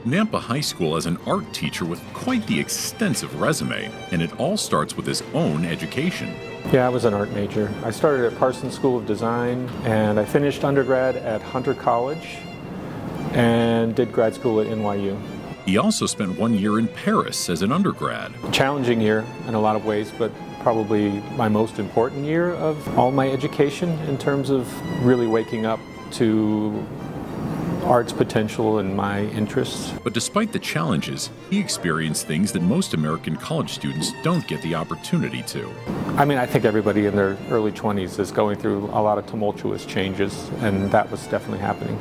Nampa High School has an art teacher with quite the extensive resume, and it all starts with his own education. Yeah, I was an art major. I started at Parsons School of Design, and I finished undergrad at Hunter College and did grad school at NYU. He also spent 1 year in Paris as an undergrad. Challenging year in a lot of ways, but probably my most important year of all my education in terms of really waking up to art's potential and my interests. But despite the challenges, he experienced things that most American college students don't get the opportunity to. I mean, I think everybody in their early 20s is going through a lot of tumultuous changes, and that was definitely happening.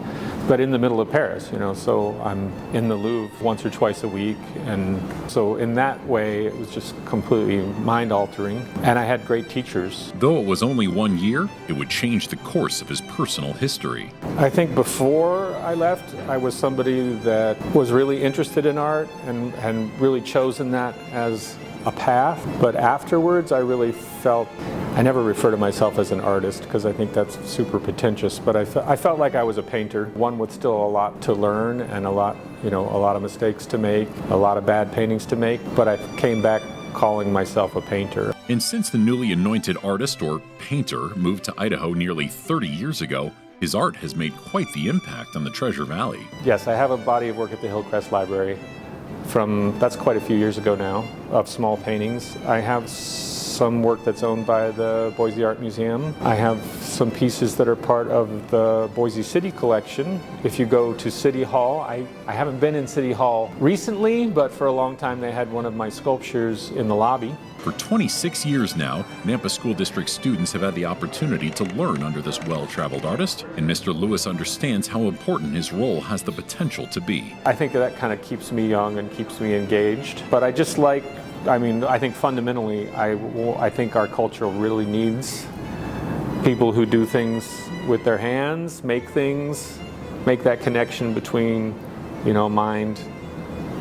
But in the middle of Paris, so I'm in the Louvre once or twice a week, and so in that way it was just completely mind-altering, and I had great teachers. Though it was only 1 year, it would change the course of his personal history. I think before I left, I was somebody that was really interested in art and really chosen that as a path, but afterwards I really felt, I never refer to myself as an artist because I think that's super pretentious, but I felt like I was a painter, one with still a lot to learn and a lot of mistakes to make, a lot of bad paintings to make, but I came back calling myself a painter. And since the newly anointed artist or painter moved to Idaho nearly 30 years ago, his art has made quite the impact on the Treasure Valley. Yes, I have a body of work at the Hillcrest Library that's quite a few years ago now, of small paintings. I have some work that's owned by the Boise Art Museum. I have some pieces that are part of the Boise City collection. If you go to City Hall, I haven't been in City Hall recently, but for a long time they had one of my sculptures in the lobby. For 26 years now, Nampa School District students have had the opportunity to learn under this well-traveled artist, and Mr. Lewis understands how important his role has the potential to be. I think that kind of keeps me young and keeps me engaged, but I think fundamentally, I think our culture really needs people who do things with their hands, make things, make that connection between, mind,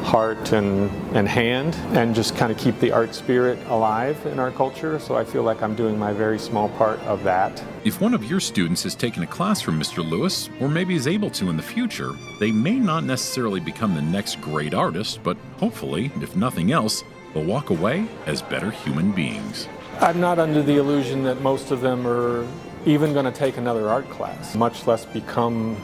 heart and hand, and just kind of keep the art spirit alive in our culture. So I feel like I'm doing my very small part of that. If one of your students has taken a class from Mr. Lewis, or maybe is able to in the future, they may not necessarily become the next great artist, but hopefully, if nothing else, they'll walk away as better human beings. I'm not under the illusion that most of them are even going to take another art class, much less become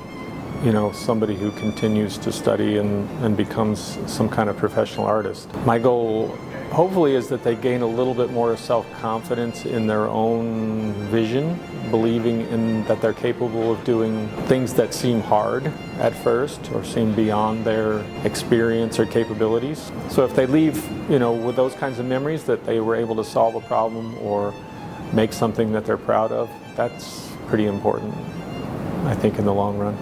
somebody who continues to study and becomes some kind of professional artist. My goal, hopefully, is that they gain a little bit more self-confidence in their own vision, believing in that they're capable of doing things that seem hard at first or seem beyond their experience or capabilities. So if they leave, with those kinds of memories that they were able to solve a problem or make something that they're proud of, that's pretty important, I think, in the long run.